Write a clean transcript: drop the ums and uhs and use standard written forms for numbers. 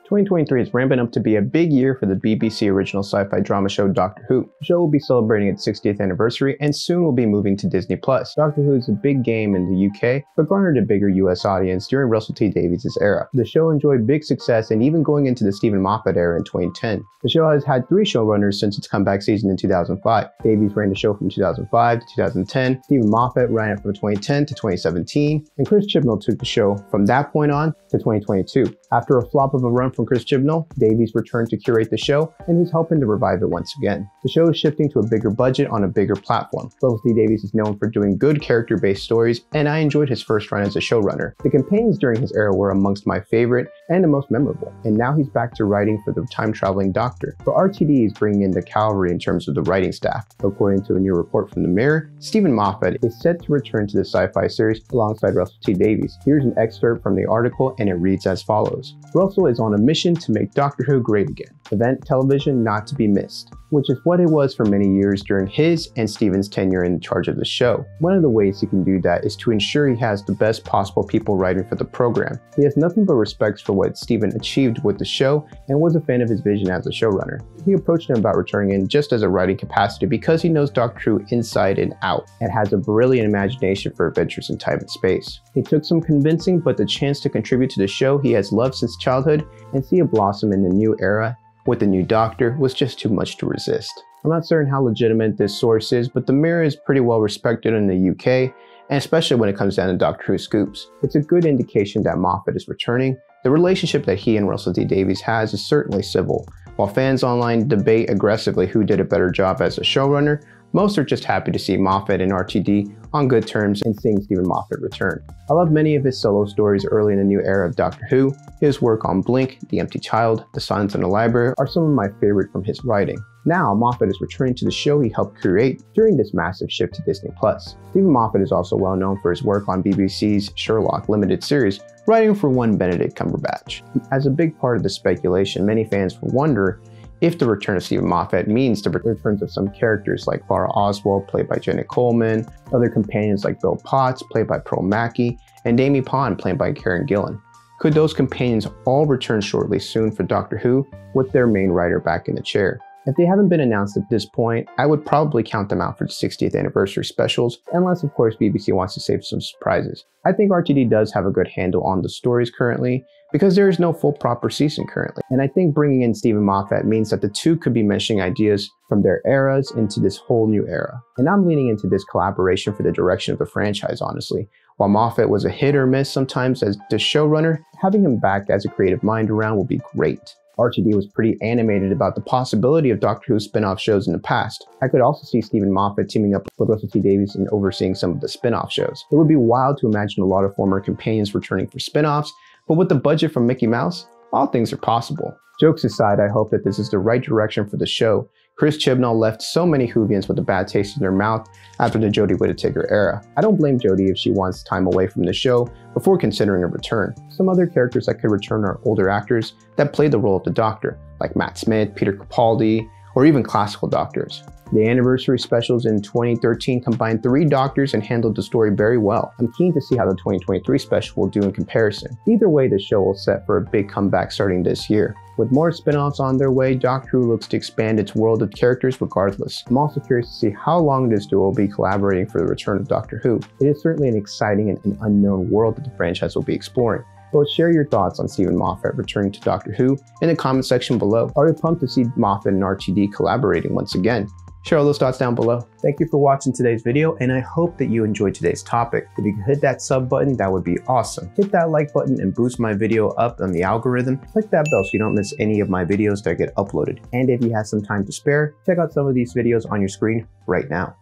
2023 is ramping up to be a big year for the BBC original sci-fi drama show Doctor Who. The show will be celebrating its 60th anniversary and soon will be moving to Disney+. Doctor Who is a big game in the UK, but garnered a bigger US audience during Russell T Davies' era. The show enjoyed big success and even going into the Steven Moffat era in 2010. The show has had 3 showrunners since its comeback season in 2005. Davies ran the show from 2005 to 2010, Steven Moffat ran it from 2010 to 2017, and Chris Chibnall took the show from that point on to 2022. After a flop of a run from Chris Chibnall, Davies returned to curate the show, and he's helping to revive it once again. The show is shifting to a bigger budget on a bigger platform. Russell T Davies is known for doing good character-based stories, and I enjoyed his first run as a showrunner. The campaigns during his era were amongst my favorite and the most memorable, and now he's back to writing for the time-traveling Doctor. But RTD is bringing in the calvary in terms of the writing staff. According to a new report from The Mirror, Steven Moffat is set to return to the sci-fi series alongside Russell T Davies. Here's an excerpt from the article, and it reads as follows. Russell is on a mission to make Doctor Who great again. Event television not to be missed, which is what it was for many years during his and Steven's tenure in charge of the show. One of the ways he can do that is to ensure he has the best possible people writing for the program. He has nothing but respect for what Steven achieved with the show and was a fan of his vision as a showrunner. He approached him about returning in just as a writing capacity because he knows Doctor Who inside and out and has a brilliant imagination for adventures in time and space. It took some convincing, but the chance to contribute to the show he has loved since childhood and see it blossom in the new era with the new Doctor was just too much to resist. I'm not certain how legitimate this source is, but The Mirror is pretty well respected in the UK, and especially when it comes down to Doctor Who scoops. It's a good indication that Moffat is returning. The relationship that he and Russell T Davies has is certainly civil. While fans online debate aggressively who did a better job as a showrunner, most are just happy to see Moffat and RTD on good terms and seeing Steven Moffat return. I love many of his solo stories early in the new era of Doctor Who. His work on Blink, The Empty Child, The Silence in the Library are some of my favorite from his writing. Now, Moffat is returning to the show he helped create during this massive shift to Disney+. Steven Moffat is also well known for his work on BBC's Sherlock limited series, writing for one Benedict Cumberbatch. As a big part of the speculation, many fans wonder if the return of Steven Moffat means the returns of some characters like Laura Oswald, played by Jenna Coleman, other companions like Bill Potts, played by Pearl Mackie, and Amy Pond, played by Karen Gillan. Could those companions all return shortly soon for Doctor Who, with their main writer back in the chair? If they haven't been announced at this point, I would probably count them out for the 60th anniversary specials, unless of course BBC wants to save some surprises. I think RTD does have a good handle on the stories currently, because there is no full proper season currently. And I think bringing in Steven Moffat means that the two could be meshing ideas from their eras into this whole new era. And I'm leaning into this collaboration for the direction of the franchise, honestly. While Moffat was a hit or miss sometimes as the showrunner, having him back as a creative mind around will be great. RTD was pretty animated about the possibility of Doctor Who spin-off shows in the past. I could also see Steven Moffat teaming up with Russell T Davies and overseeing some of the spin-off shows. It would be wild to imagine a lot of former companions returning for spin-offs, but with the budget from Mickey Mouse, all things are possible. Jokes aside, I hope that this is the right direction for the show. Chris Chibnall left so many Whovians with a bad taste in their mouth after the Jodie Whittaker era. I don't blame Jodie if she wants time away from the show before considering a return. Some other characters that could return are older actors that played the role of the Doctor, like Matt Smith, Peter Capaldi, or even classical Doctors. The anniversary specials in 2013 combined 3 Doctors and handled the story very well. I'm keen to see how the 2023 special will do in comparison. Either way, the show will set for a big comeback starting this year. With more spin-offs on their way, Doctor Who looks to expand its world of characters regardless. I'm also curious to see how long this duo will be collaborating for the return of Doctor Who. It is certainly an exciting and an unknown world that the franchise will be exploring. But share your thoughts on Steven Moffat returning to Doctor Who in the comment section below. Are you pumped to see Moffat and RTD collaborating once again? Share all those thoughts down below. Thank you for watching today's video, and I hope that you enjoyed today's topic. If you could hit that sub button, that would be awesome. Hit that like button and boost my video up on the algorithm. Click that bell so you don't miss any of my videos that get uploaded. And if you have some time to spare, check out some of these videos on your screen right now.